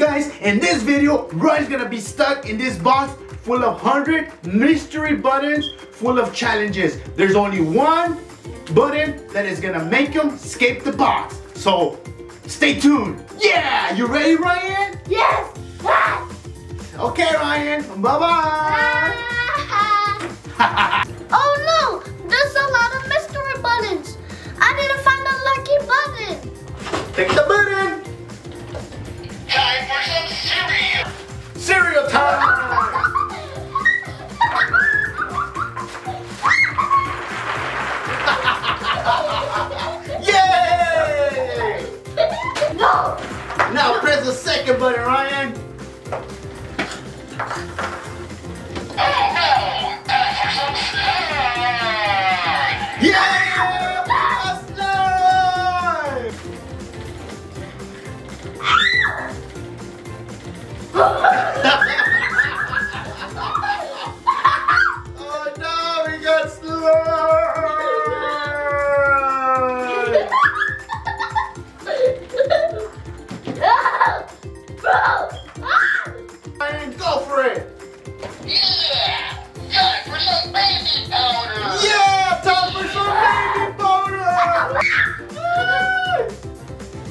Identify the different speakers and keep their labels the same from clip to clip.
Speaker 1: guys, in this video, Ryan's gonna be stuck in this box full of 100 mystery buttons full of challenges. There's only one button that is gonna make him escape the box. So, stay tuned. Yeah, you ready, Ryan?
Speaker 2: Yes!
Speaker 1: Okay, Ryan, bye-bye.
Speaker 2: Oh no, there's a lot of mystery buttons. I need to find a lucky button.
Speaker 1: Take the button.
Speaker 3: Time for some cereal!
Speaker 1: Cereal time! Yay!
Speaker 2: No!
Speaker 1: Now press the second button, Ryan.
Speaker 3: Oh no! Time for some slime!
Speaker 1: Yeah! A slime! Oh no, we got slime! Ryan, go for it!
Speaker 3: Yeah! Time for some baby powder!
Speaker 1: Yeah! Time for some baby powder!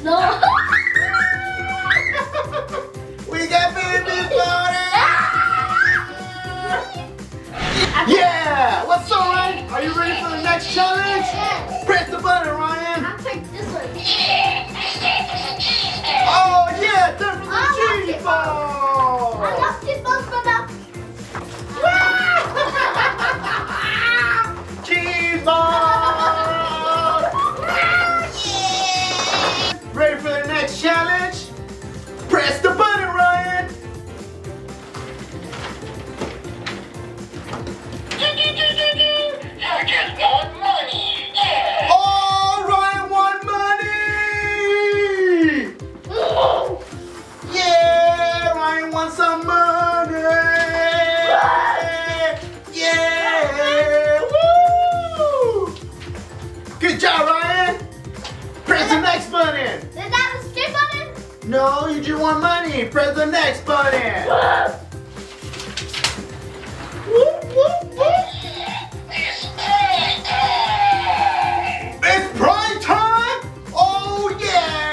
Speaker 2: No!
Speaker 1: We got baby powder! Yeah! What's up, Ryan? Are you ready for the next challenge?
Speaker 2: Yes.
Speaker 1: Press the button, Ryan!
Speaker 2: I'll take this one.
Speaker 3: Yeah! It's time for some cheese balls!
Speaker 1: Oh yeah! Time for
Speaker 2: I
Speaker 1: the cheese
Speaker 2: I
Speaker 1: ball!
Speaker 2: love cheese balls for now.
Speaker 1: Cheese ball! Ready for the next challenge? Press the button, Ryan!
Speaker 3: You just want money! Yeah!
Speaker 1: Oh, Ryan won money! Yeah, Ryan won some money! Yeah! Woo! Good job, Ryan! Press the next button!
Speaker 2: Is that a skip button?
Speaker 1: No, you just want money. Press the next button. Whoop, whoop, whoop.
Speaker 3: It's playtime!
Speaker 1: It's prime time! Oh yeah!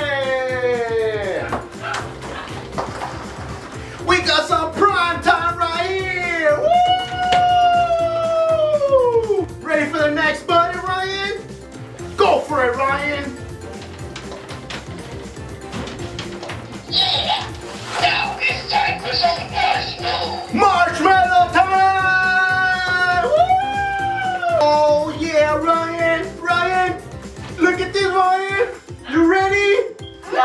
Speaker 1: We got some prime time right here! Woo! Ready for the next button, Ryan? Go for it, Ryan!
Speaker 3: Yeah! Now it's time for some marshmallows!
Speaker 1: Marshmallow time! Woo! Oh yeah, Ryan! Ryan! Look at this, Ryan! You ready? We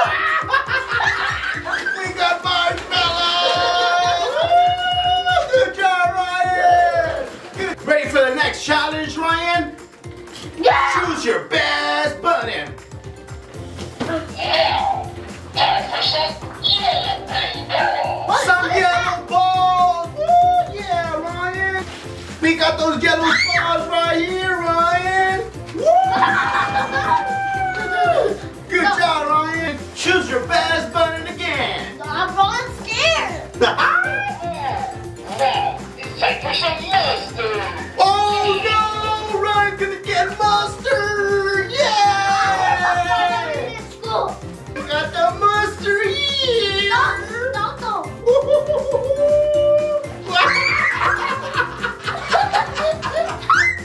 Speaker 1: got marshmallows! Woo! Good job, Ryan! Good. Ready for the next challenge, Ryan?
Speaker 2: Yeah!
Speaker 1: Choose your best button.
Speaker 3: Now, time for some yellow balls!
Speaker 1: Some yellow balls! Woo! Yeah, Ryan! We got those yellow balls right here, Ryan! Woo! Good job, Ryan! Choose your best button again!
Speaker 2: I'm rolling scared.
Speaker 3: Now, it's time for some mustard!
Speaker 1: Oh no! Ryan's gonna get mustard! Yay!
Speaker 2: In school.
Speaker 1: We got the mustard here!
Speaker 2: No.
Speaker 1: We got the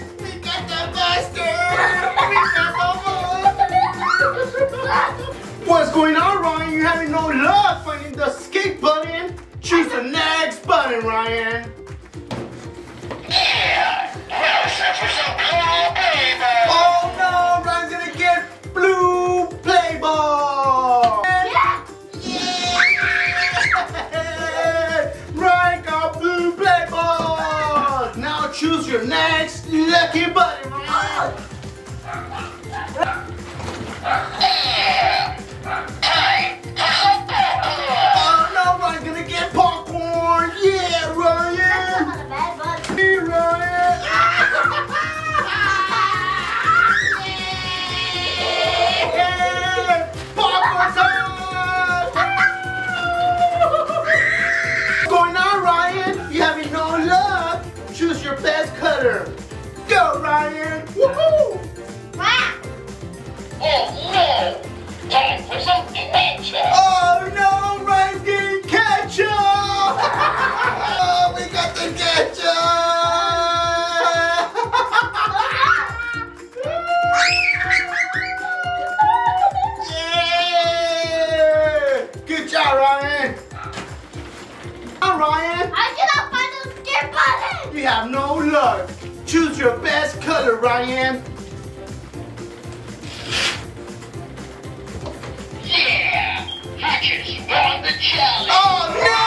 Speaker 1: mustard! We got the mustard! What's going on, Ryan? You're having no luck finding the escape button. Choose the next button, Ryan.
Speaker 3: Yeah! Now it's time for some blue play balls!
Speaker 1: Oh no, Ryan's gonna get blue play ball.
Speaker 2: Yeah.
Speaker 1: Yeah! Ryan got blue play ball. Now choose your next lucky button, Ryan.
Speaker 3: Yeah! Time for some popcorn!
Speaker 1: Oh no, Ryan's gonna get popcorn. Yeah, Ryan.
Speaker 2: Not a bad button.
Speaker 1: Hey, Ryan. Yeah! Popcorn time.
Speaker 3: ketchup.
Speaker 1: Oh no, Ryan's getting ketchup! Oh, we got the ketchup! Yeah! Good job, Ryan! All right, Ryan!
Speaker 2: I cannot find the skip button!
Speaker 1: You have no luck. Choose your best color, Ryan.
Speaker 3: Yeah, I just won the challenge.
Speaker 1: Oh no!